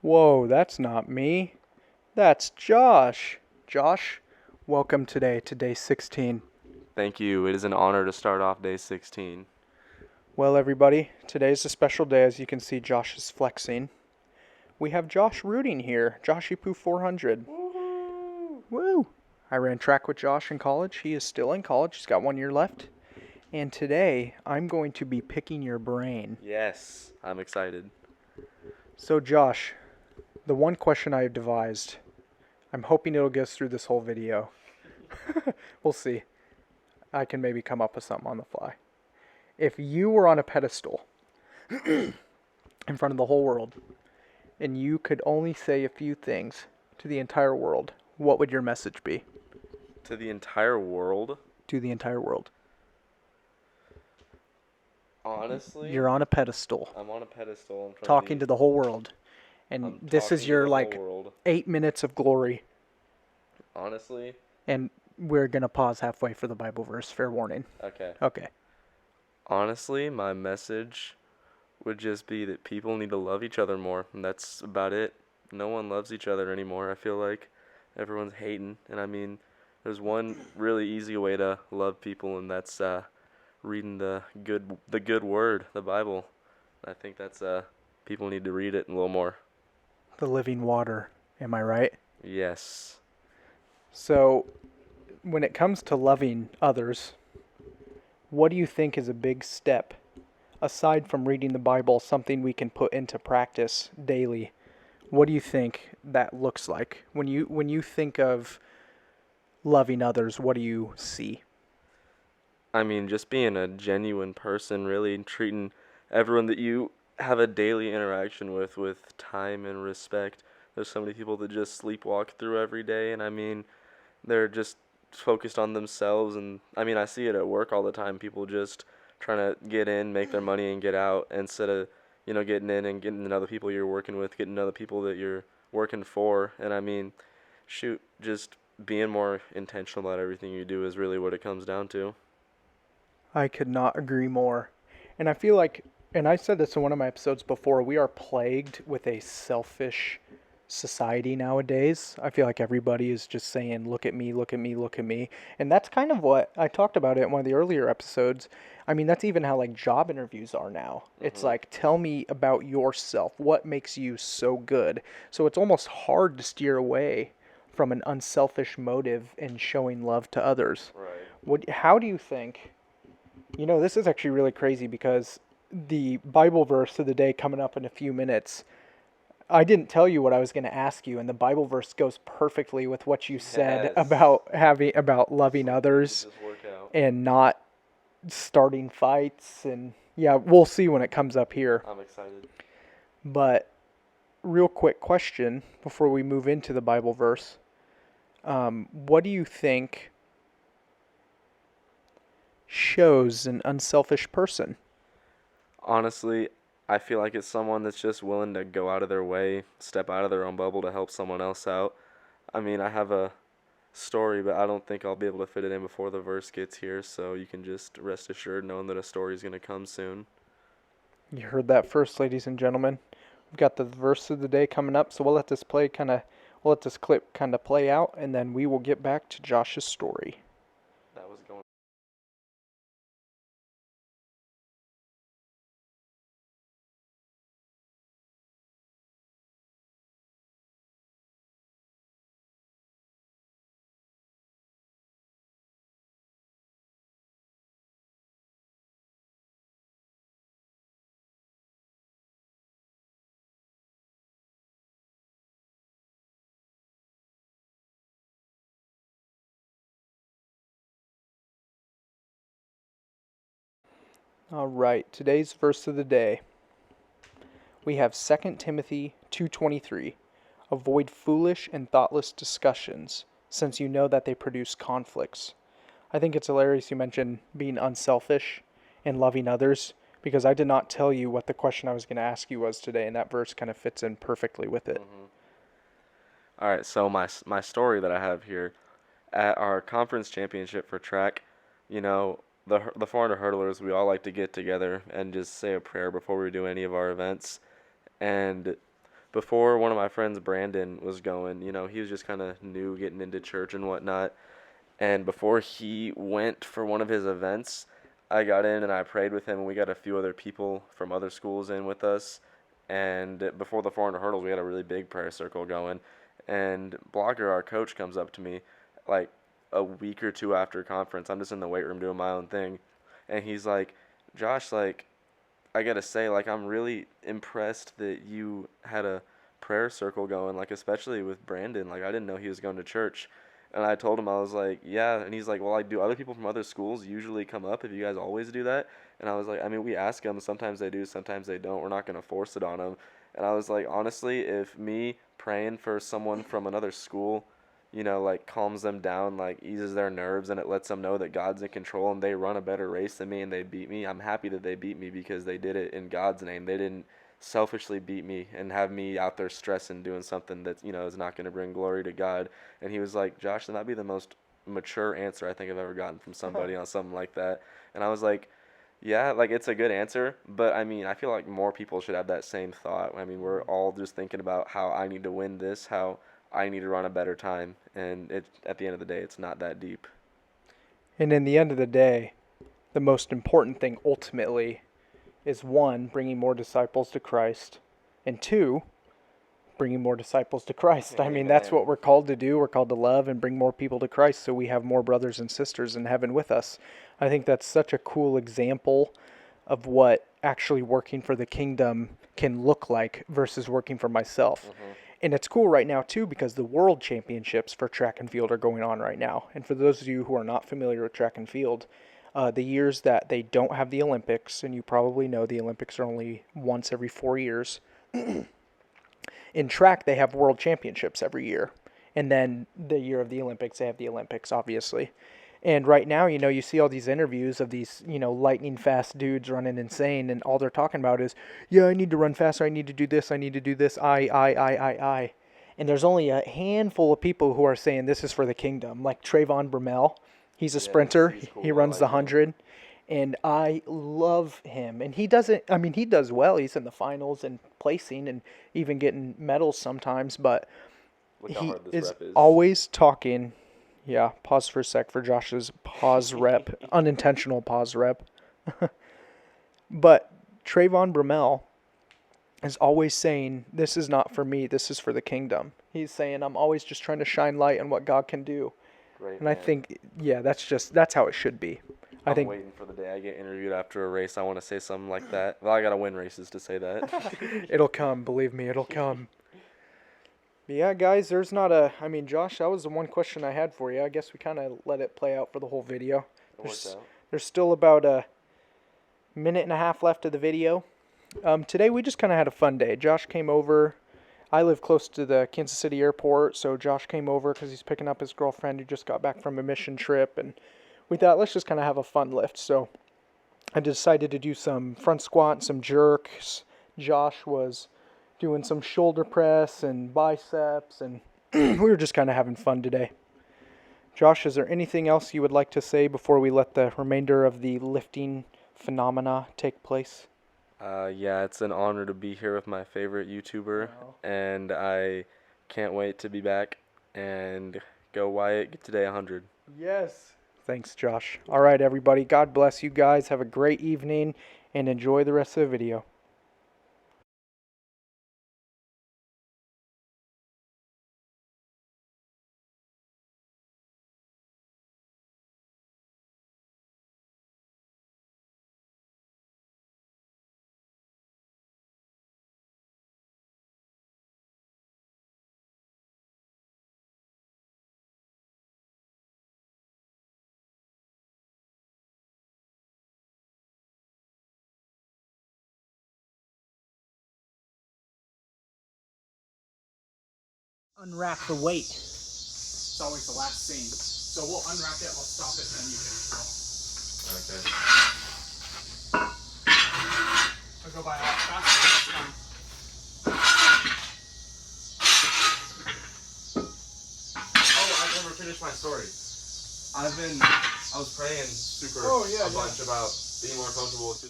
Whoa, that's not me. That's Josh. Josh, welcome today to day 16. Thank you. It is an honor to start off day 16. Well, everybody, today's a special day. As you can see, Josh is flexing. We have Josh rooting here. Joshy Poo 400. Woohoo! Woo! I ran track with Josh in college. He is still in college. He's got 1 year left. And today, I'm going to be picking your brain. Yes, I'm excited. So, Josh, the one question I have devised, I'm hoping it'll get us through this whole video. We'll see. I can maybe come up with something on the fly. If you were on a pedestal in front of the whole world and you could only say a few things to the entire world, what would your message be To the entire world, to the entire world? honestly, You're on a pedestal I'm on a pedestal in front of talking the. to the whole world, and I'm this is talking to your the whole like world. 8 minutes of glory, Honestly, and we're going to pause halfway for the Bible verse. Fair warning. okay. Okay. Honestly, my message would just be that people need to love each other more, and that's about it. No one loves each other anymore. I feel like everyone's hating, and I mean, there's one really easy way to love people, and that's reading the good word, the Bible. I think that's people need to read it a little more. The living water. Am I right? Yes. So, when it comes to loving others, what do you think is a big step, aside from reading the Bible, something we can put into practice daily? What do you think that looks like? When you think of loving others, what do you see? I mean, just being a genuine person, really treating everyone that you have a daily interaction with time and respect. There's so many people that just sleepwalk through every day, and I mean, they're just focused on themselves. And I mean, I see it at work all the time. People just trying to get in, make their money, and get out instead of getting in and getting to know the people you're working with, getting to know the people that you're working for. And I mean, shoot, just being more intentional about everything you do is really what it comes down to. I could not agree more. And I feel like, and I said this in one of my episodes before, we are plagued with a selfish society nowadays. I feel like everybody is just saying, look at me, look at me, look at me. And that's kind of what I talked about it in one of the earlier episodes. I mean, that's even how like job interviews are now. It's Mhm. like, tell me about yourself. What makes you so good? So it's almost hard to steer away from an unselfish motive in showing love to others. Right. How do you think? This is actually really crazy because the Bible verse of the day coming up in a few minutes, I didn't tell you what I was going to ask you, and the Bible verse goes perfectly with what you said Yes. about loving Some things others just work out. and not starting fights. And yeah, we'll see when it comes up here. I'm excited. But real quick question before we move into the Bible verse. What do you think shows an unselfish person? Honestly, I feel like it's someone that's just willing to go out of their way, step out of their own bubble to help someone else out. I mean, I have a story, but I don't think I'll be able to fit it in before the verse gets here, so you can just rest assured knowing that a story is going to come soon. You heard that first, ladies and gentlemen. We've got the verse of the day coming up, so we'll let this clip kind of play out, and then we will get back to Josh's story. That was going. All right, today's verse of the day. We have 2 Timothy 2:23. Avoid foolish and thoughtless discussions, since you know that they produce conflicts. I think it's hilarious you mentioned being unselfish and loving others because I did not tell you what the question I was going to ask you was today, and that verse kind of fits in perfectly with it. Mm-hmm. All right, so my story that I have here at our conference championship for track, the 400 hurdlers, we all like to get together and just say a prayer before we do any of our events. And before one of my friends, Brandon, was going, he was just kind of new getting into church and whatnot. And before he went for one of his events, I got in and I prayed with him, and we got a few other people from other schools in with us. And before the 400 hurdles, we had a really big prayer circle going. And Blogger, our coach, comes up to me like a week or two after conference. I'm just in the weight room doing my own thing. And he's like, Josh, like, I gotta say, like, I'm really impressed that you had a prayer circle going, like, especially with Brandon. Like, I didn't know he was going to church. And I told him, I was like, yeah. And he's like, well, like, do other people from other schools usually come up if you guys always do that? And I was like, I mean, we ask them. Sometimes they do, sometimes they don't. We're not going to force it on them. And I was like, honestly, if me praying for someone from another school, like calms them down, like eases their nerves, and it lets them know that God's in control and they run a better race than me and they beat me, I'm happy that they beat me because they did it in God's name. They didn't selfishly beat me and have me out there stressing doing something that, is not going to bring glory to God. And he was like, Josh, that might be the most mature answer I think I've ever gotten from somebody on something like that. And I was like, yeah, like it's a good answer, but I mean, I feel like more people should have that same thought. I mean, we're all just thinking about how I need to win this, how I need to run a better time, and at the end of the day, it's not that deep. And in the end of the day, the most important thing ultimately is one, bringing more disciples to Christ, and two, bringing more disciples to Christ. I mean, that's what we're called to do. We're called to love and bring more people to Christ so we have more brothers and sisters in heaven with us. I think that's such a cool example of what actually working for the kingdom can look like versus working for myself. Mm-hmm. And it's cool right now, too, because the world championships for track and field are going on right now. And for those of you who are not familiar with track and field, the years that they don't have the Olympics, and you probably know the Olympics are only once every 4 years, in track they have world championships every year. And then the year of the Olympics, they have the Olympics, obviously. And right now, you see all these interviews of these, lightning fast dudes running insane, and all they're talking about is, yeah, I need to run faster, I need to do this, I. And there's only a handful of people who are saying this is for the kingdom, like Trayvon Bromell. He's a sprinter. He's cool. He runs the 100, and I love him. And he does well. He's in the finals and placing and even getting medals sometimes, but he is always talking. Yeah, pause for a sec for Josh's pause rep, unintentional pause rep. But Trayvon Bromell is always saying, this is not for me, this is for the kingdom. He's saying, I'm always just trying to shine light on what God can do. Great, and man. I think, that's how it should be. I'm waiting for the day I get interviewed after a race. I want to say something like that. Well, I got to win races to say that. It'll come, believe me, it'll come. Yeah, guys, Josh, that was the one question I had for you. I guess we kind of let it play out for the whole video. There's still about a minute and a half left of the video. Today we just kind of had a fun day. Josh came over. I live close to the Kansas City airport, so Josh came over because he's picking up his girlfriend who just got back from a mission trip, and we thought, let's just kind of have a fun lift. So I decided to do some front squat and some jerks. Josh was doing some shoulder press and biceps, and we were just kind of having fun today. Josh, is there anything else you would like to say before we let the remainder of the lifting phenomena take place? Yeah, it's an honor to be here with my favorite YouTuber, and I can't wait to be back and go Wyatt, get today 100. Yes. Thanks, Josh. All right, everybody. God bless you guys. Have a great evening, and enjoy the rest of the video. Unwrap the weight. It's always the last scene. So we'll unwrap it, I'll stop it, and then you can go. Okay. I'll go by a lot faster this time. Oh, I never finished my story. I was praying a bunch about being more comfortable with